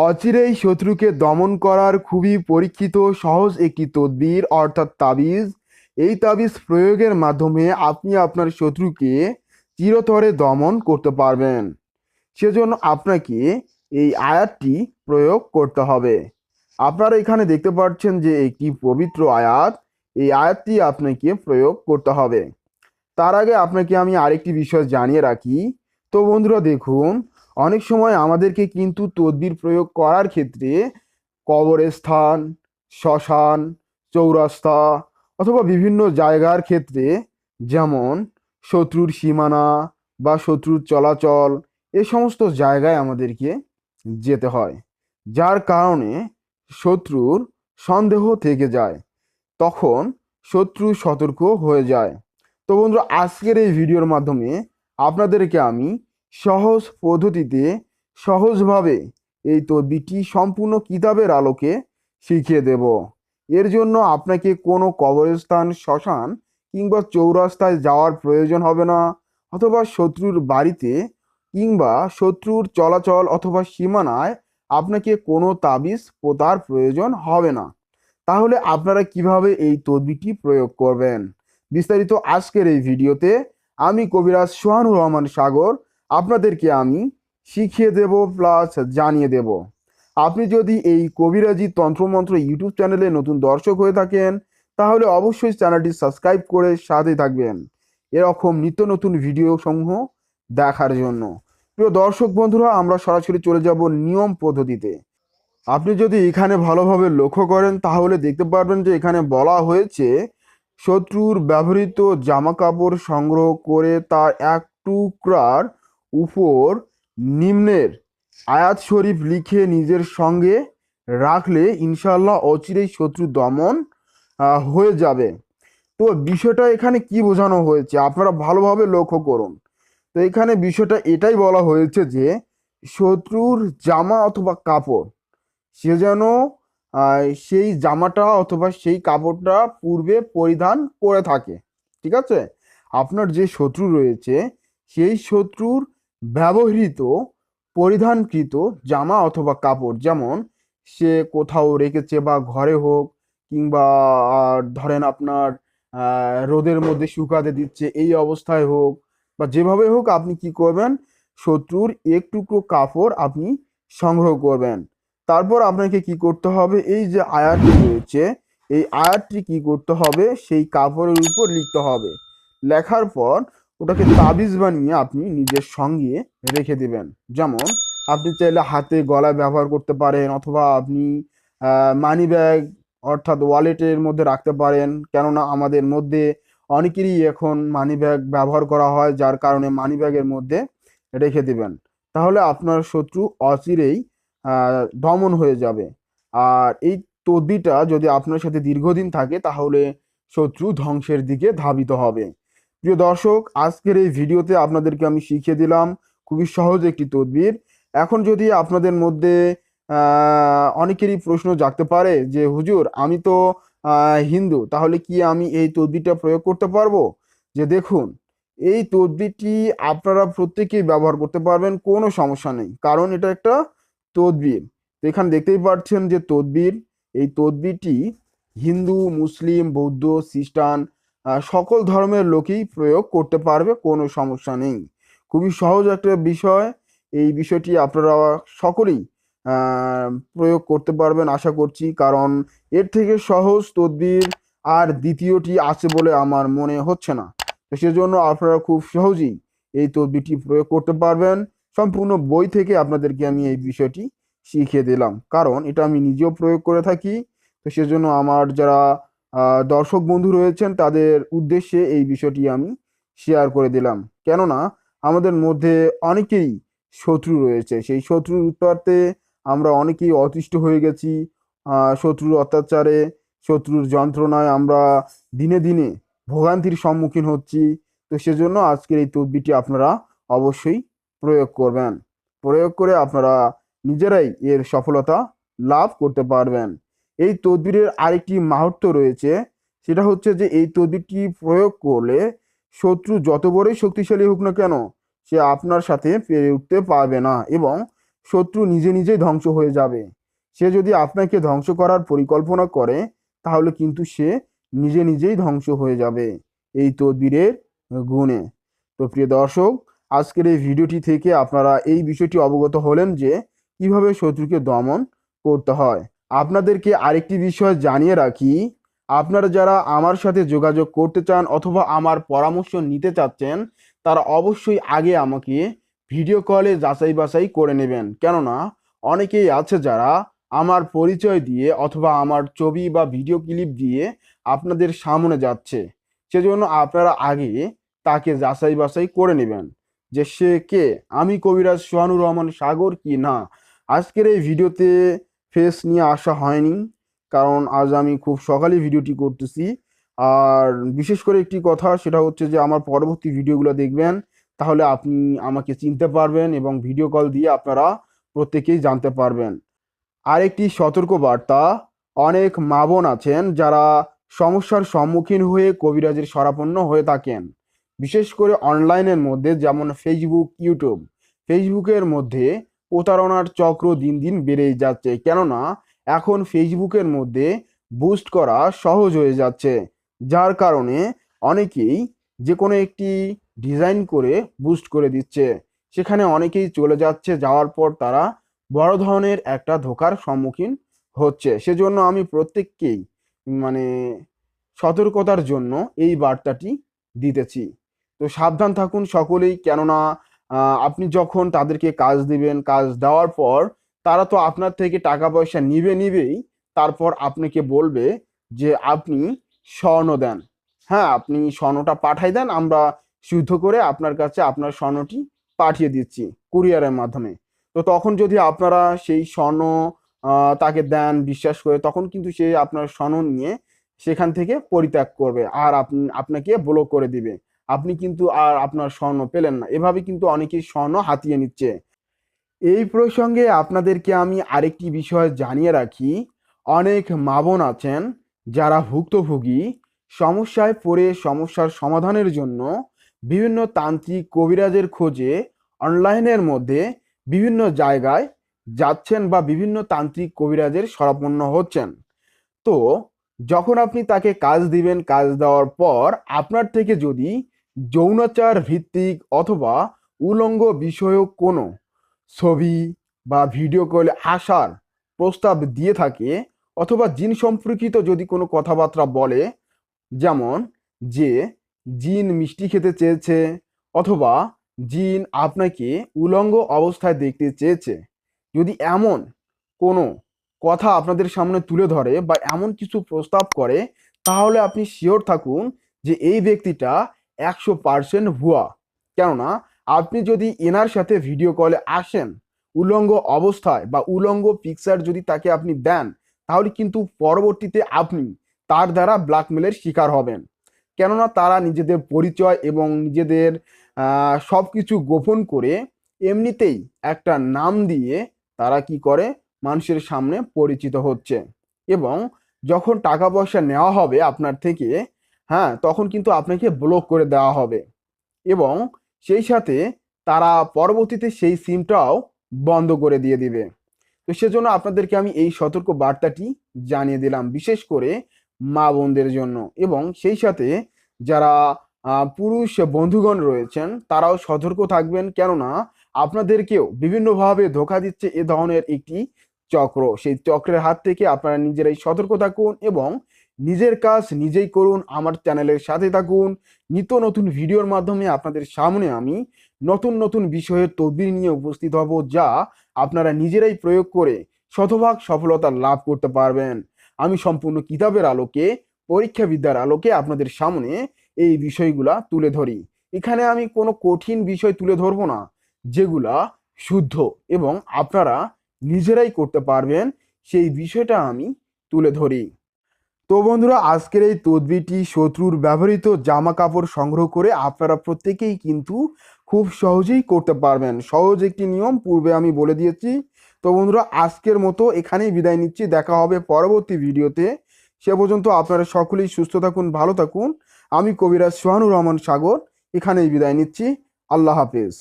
অচিরেই শত্রুকে দমন করার খুবই পরীক্ষিত সহজ একটি তদবির অর্থাৎ তাবিজ। এই তাবিজ প্রয়োগের মাধ্যমে আপনি আপনার শত্রুকে চিরতরে দমন করতে পারবেন। সেজন্য আপনাকে এই আয়াতটি প্রয়োগ করতে হবে। আপনারা এখানে দেখতে পাচ্ছেন যে একটি পবিত্র আয়াত। এই আয়াতটি আপনাকে প্রয়োগ করতে হবে। তার আগে আপনাকে আমি আরেকটি বিষয় জানিয়ে রাখি। তো বন্ধুরা দেখুন, অনেক সময় আমাদেরকে কিন্তু তদবির প্রয়োগ করার ক্ষেত্রে কবরস্থান, শ্মশান, চৌরাস্তা অথবা বিভিন্ন জায়গার ক্ষেত্রে, যেমন শত্রুর সীমানা বা শত্রুর চলাচল, এ সমস্ত জায়গায় আমাদেরকে যেতে হয়, যার কারণে শত্রুর সন্দেহ থেকে যায়। তখন শত্রু সতর্ক হয়ে যায়। তো বন্ধুরা, আজকের এই ভিডিওর মাধ্যমে আপনাদেরকে আমি সহজ পদ্ধতিতে সহজভাবে এই তদবিরটি সম্পূর্ণ কিতাবের আলোকে শিখিয়ে দেব। এর জন্য আপনাকে কোনো কবরস্থান, শ্মশান কিংবা চৌরাস্তায় যাওয়ার প্রয়োজন হবে না, অথবা শত্রুর বাড়িতে কিংবা শত্রুর চলাচল অথবা সীমানায় আপনাকে কোনো তাবিজ পোতার প্রয়োজন হবে না। তাহলে আপনারা কিভাবে এই তদবিরটি প্রয়োগ করবেন, বিস্তারিত আজকের এই ভিডিওতে আমি কবিরাজ সোহানুর রহমান সাগর আপনাদেরকে আমি শিখিয়ে দেব প্লাস জানিয়ে দেব। আপনি যদি এই কবিরাজি তন্ত্রমন্ত্র ইউটিউব চ্যানেলে নতুন দর্শক হয়ে থাকেন, তাহলে অবশ্যই চ্যানেলটি সাবস্ক্রাইব করে সাথে থাকবেন এরকম নিত্য নতুন ভিডিও সমূহ দেখার জন্য। প্রিয় দর্শক বন্ধুরা, আমরা সরাসরি চলে যাব নিয়ম পদ্ধতিতে। আপনি যদি এখানে ভালোভাবে লক্ষ্য করেন তাহলে দেখতে পারবেন যে এখানে বলা হয়েছে শত্রুর ব্যবহৃত জামা কাপড় সংগ্রহ করে তার এক টুকরার উপর নিম্নের আয়াত শরীফ লিখে নিজের সঙ্গে রাখলে ইনশাল্লাহ অচিরেই শত্রু দমন হয়ে যাবে। তো বিষয়টা এখানে কি বোঝানো হয়েছে আপনারা ভালোভাবে লক্ষ্য করুন। তো এখানে বিষয়টা এটাই বলা হয়েছে যে শত্রুর জামা অথবা কাপড়, সে যেন সেই জামাটা অথবা সেই কাপড়টা পূর্বে পরিধান করে থাকে। ঠিক আছে, আপনার যে শত্রু রয়েছে সেই শত্রুর ব্যবহৃত পরিধানকৃত জামা অথবা কাপড়, যেমন সে কোথাও রেখেছে বা ঘরে হোক কিংবা ধরেন আপনার রোদের মধ্যে শুকাতে দিচ্ছে এই অবস্থায় হোক বা যেভাবে হোক, আপনি কি করবেন, শত্রুর এক টুকরো কাপড় আপনি সংগ্রহ করবেন। তারপর আপনাকে কি করতে হবে, এই যে আয়াতটি রয়েছে এই আয়াতটি কি করতে হবে, সেই কাপড়ের উপর লিখতে হবে। লেখার পর ওটাকে তাবিজ বানিয়ে আপনি নিজের সঙ্গে রেখে দিবেন। যেমন আপনি চাইলে হাতে গলায় ব্যবহার করতে পারেন, অথবা আপনি মানি ব্যাগ অর্থাৎ ওয়ালেটের মধ্যে রাখতে পারেন। কেননা আমাদের মধ্যে অনেকেরই এখন মানি ব্যাগ ব্যবহার করা হয়, যার কারণে মানি ব্যাগের মধ্যে রেখে দিবেন। তাহলে আপনার শত্রু অচিরেই দমন হয়ে যাবে। আর এই তদবিরটা যদি আপনার সাথে দীর্ঘদিন থাকে তাহলে শত্রু ধ্বংসের দিকে ধাবিত হবে। প্রিয় দর্শক, আজকের এই ভিডিওতে আপনাদেরকে আমি শিখিয়ে দিলাম খুবই সহজ একটি তদবির। এখন যদি আপনাদের মধ্যে অনেকেরই প্রশ্ন জাগতে পারে যে হুজুর, আমি তো হিন্দু, তাহলে কি আমি এই তদবিরটা প্রয়োগ করতে পারবো? যে দেখুন, এই তদবিরটি আপনারা প্রত্যেকেই ব্যবহার করতে পারবেন, কোনো সমস্যা নেই, কারণ এটা একটা তদবির। তো এখানে দেখতেই পাচ্ছেন যে তদবির, এই তদবিরটি হিন্দু, মুসলিম, বৌদ্ধ, খ্রিস্টান সকল ধর্মের লোকেই প্রয়োগ করতে পারবে, কোনো সমস্যা নেই। খুবই সহজ একটা বিষয়। এই বিষয়টি আপনারা সকলেই প্রয়োগ করতে পারবেন আশা করছি, কারণ এর থেকে সহজ তদবির আর দ্বিতীয়টি আছে বলে আমার মনে হচ্ছে না। তো সেজন্য আপনারা খুব সহজেই এই তদবিরটি প্রয়োগ করতে পারবেন। সম্পূর্ণ বই থেকে আপনাদেরকে আমি এই বিষয়টি শিখিয়ে দিলাম, কারণ এটা আমি নিজেও প্রয়োগ করে থাকি। তো সেজন্য আমার যারা দর্শক বন্ধু রয়েছেন তাদের উদ্দেশ্যে এই বিষয়টি আমি শেয়ার করে দিলাম। কেননা আমাদের মধ্যে অনেকেই শত্রু রয়েছে, সেই শত্রুর উৎপাতে আমরা অনেকেই অতিষ্ঠ হয়ে গেছি। শত্রুর অত্যাচারে, শত্রুর যন্ত্রণায় আমরা দিনে দিনে ভোগান্তির সম্মুখীন হচ্ছি। তো সেজন্য আজকের এই তদবিরটি আপনারা অবশ্যই প্রয়োগ করবেন। প্রয়োগ করে আপনারা নিজেরাই এর সফলতা লাভ করতে পারবেন। এই তদবিরের আরেকটি মাহাত্ম্য রয়েছে, সেটা হচ্ছে যে এই তদবিরটি প্রয়োগ করলে শত্রু যত বড়ই শক্তিশালী হোক না কেন, সে আপনার সাথে পেরে উঠতে পারবে না এবং শত্রু নিজে নিজেই ধ্বংস হয়ে যাবে। সে যদি আপনাকে ধ্বংস করার পরিকল্পনা করে তাহলে কিন্তু সে নিজে নিজেই ধ্বংস হয়ে যাবে এই তদবিরের গুণে। তো প্রিয় দর্শক, আজকের এই ভিডিওটি থেকে আপনারা এই বিষয়টি অবগত হলেন যে কিভাবে শত্রুকে দমন করতে হয়। আপনাদেরকে আরেকটি বিষয় জানিয়ে রাখি, আপনারা যারা আমার সাথে যোগাযোগ করতে চান অথবা আমার পরামর্শ নিতে চাচ্ছেন তারা অবশ্যই আগে আমাকে ভিডিও কলে যাচাই বাছাই করে নেবেন। কেননা অনেকেই আছে যারা আমার পরিচয় দিয়ে অথবা আমার ছবি বা ভিডিও ক্লিপ দিয়ে আপনাদের সামনে যাচ্ছে। সেজন্য আপনারা আগে তাকে যাচাই বাছাই করে নেবেন যে সে কে, আমি কবিরাজ সোহানুর রহমান সাগর কি না। আজকের এই ভিডিওতে ফেস নিয়ে আসা হয়নি, কারণ আজ আমি খুব সকালে ভিডিওটি করতেছি। আর বিশেষ করে একটি কথা, সেটা হচ্ছে যে আমার পরবর্তী ভিডিওগুলো দেখবেন, তাহলে আপনি আমাকে চিনতে পারবেন এবং ভিডিও কল দিয়ে আপনারা প্রত্যেকেই জানতে পারবেন। আরেকটি সতর্ক বার্তা, অনেক মা বোন আছেন যারা সমস্যার সম্মুখীন হয়ে কবিরাজের শরণাপন্ন হয়ে থাকেন। বিশেষ করে অনলাইনের মধ্যে, যেমন ফেসবুক, ইউটিউব। ফেসবুকের মধ্যে প্রতারণার চক্র দিন দিন বেড়েই যাচ্ছে, কেননা এখন ফেসবুকের মধ্যে বুস্ট করা সহজ হয়ে যাচ্ছে, যার কারণে অনেকেই যে কোনো একটি ডিজাইন করে বুস্ট করে দিচ্ছে। সেখানে অনেকেই চলে যাচ্ছে, যাওয়ার পর তারা বড় ধরনের একটা ধোঁকার সম্মুখীন হচ্ছে। সেজন্য আমি প্রত্যেককেই মানে সতর্কতার জন্য এই বার্তাটি দিতেছি। তো সাবধান থাকুন সকলেই, কেননা আপনি যখন তাদেরকে কাজ দিবেন, কাজ দেওয়ার পর তারা তো আপনার থেকে টাকা পয়সা নিবেই, তারপর আপনাকে বলবে যে আপনি স্বর্ণ দেন। হ্যাঁ, আপনি স্বর্ণটা পাঠাই দেন, আমরা শুদ্ধ করে আপনার কাছে আপনার স্বর্ণটি পাঠিয়ে দিচ্ছি কুরিয়ারের মাধ্যমে। তো তখন যদি আপনারা সেই স্বর্ণ তাকে দেন বিশ্বাস করে, তখন কিন্তু সে আপনার স্বর্ণ নিয়ে সেখান থেকে পরিত্যাগ করবে আর আপনাকে ব্লক করে দিবে। আপনি কিন্তু আর আপনার স্বর্ণ পেলেন না। এভাবে কিন্তু অনেকেই স্বর্ণ হাতিয়ে নিচ্ছে। এই প্রসঙ্গে আপনাদেরকে আমি আরেকটি বিষয় জানিয়ে রাখি, অনেক মা বোন আছেন যারা ভুক্তভোগী, সমস্যায় পড়ে সমস্যার সমাধানের জন্য বিভিন্ন তান্ত্রিক কবিরাজের খোঁজে অনলাইনের মধ্যে বিভিন্ন জায়গায় যাচ্ছেন বা বিভিন্ন তান্ত্রিক কবিরাজের শরণাপন্ন হচ্ছেন। তো যখন আপনি তাকে কাজ দিবেন, কাজ দেওয়ার পর আপনার থেকে যদি যৌনাচার ভিত্তিক অথবা উলঙ্গ বিষয়ক কোনো ছবি বা ভিডিও কলে আসার প্রস্তাব দিয়ে থাকে, অথবা জিন সম্পর্কিত যদি কোনো কথাবার্তা বলে, যেমন যে জিন মিষ্টি খেতে চেয়েছে অথবা জিন আপনাকে উলঙ্গ অবস্থায় দেখতে চেয়েছে, যদি এমন কোনো কথা আপনাদের সামনে তুলে ধরে বা এমন কিছু প্রস্তাব করে, তাহলে আপনি শিওর থাকুন যে এই ব্যক্তিটা 100% ভুয়া। কেননা আপনি যদি এনার সাথে ভিডিও কলে আসেন উলঙ্গ অবস্থায় বা উলঙ্গ পিকচার যদি তাকে আপনি দেন, তাহলে কিন্তু পরবর্তীতে আপনি তার দ্বারা ব্ল্যাকমেলের শিকার হবেন। কেননা তারা নিজেদের পরিচয় এবং নিজেদের সব কিছু গোপন করে এমনিতেই একটা নাম দিয়ে তারা কি করে মানুষের সামনে পরিচিত হচ্ছে। এবং যখন টাকা পয়সা নেওয়া হবে আপনার থেকে, হ্যাঁ, তখন কিন্তু আপনাকে ব্লক করে দেওয়া হবে এবং সেই সাথে তারা পরবর্তীতে সেই সিমটাও বন্ধ করে দিয়ে দিবে। তো সেজন্য আপনাদেরকে আমি এই সতর্ক বার্তাটি জানিয়ে দিলাম, বিশেষ করে মা বোনদের জন্য। এবং সেই সাথে যারা পুরুষ বন্ধুগণ রয়েছেন তারাও সতর্ক থাকবেন, কেননা আপনাদেরকেও বিভিন্নভাবে ধোঁকা দিচ্ছে এ ধরনের একটি চক্র। সেই চক্রের হাত থেকে আপনারা নিজেরাই সতর্ক থাকুন এবং নিজের কাজ নিজেই করুন। আমার চ্যানেলের সাথে থাকুন, নিত্য নতুন ভিডিওর মাধ্যমে আপনাদের সামনে আমি নতুন নতুন বিষয়ের তদবির নিয়ে উপস্থিত হব, যা আপনারা নিজেরাই প্রয়োগ করে শতভাগ সফলতা লাভ করতে পারবেন। আমি সম্পূর্ণ কিতাবের আলোকে, পরীক্ষা বিদ্যার আলোকে আপনাদের সামনে এই বিষয়গুলা তুলে ধরি। এখানে আমি কোনো কঠিন বিষয় তুলে ধরবো না, যেগুলা শুদ্ধ এবং আপনারা নিজেরাই করতে পারবেন সেই বিষয়টা আমি তুলে ধরি। তো বন্ধুরা, আজকের এই তদবিরটি শত্রুর ব্যবহৃত জামা কাপড় সংগ্রহ করে আপনারা প্রত্যেকেই কিন্তু খুব সহজেই করতে পারবেন। সহজ একটি নিয়ম পূর্বে আমি বলে দিয়েছি। তো বন্ধুরা, আজকের মতো এখানেই বিদায় নিচ্ছি, দেখা হবে পরবর্তী ভিডিওতে। সে পর্যন্ত আপনারা সকলেই সুস্থ থাকুন, ভালো থাকুন। আমি কবিরাজ সোহানুর রহমান সাগর এখানেই বিদায় নিচ্ছি। আল্লাহ হাফেজ।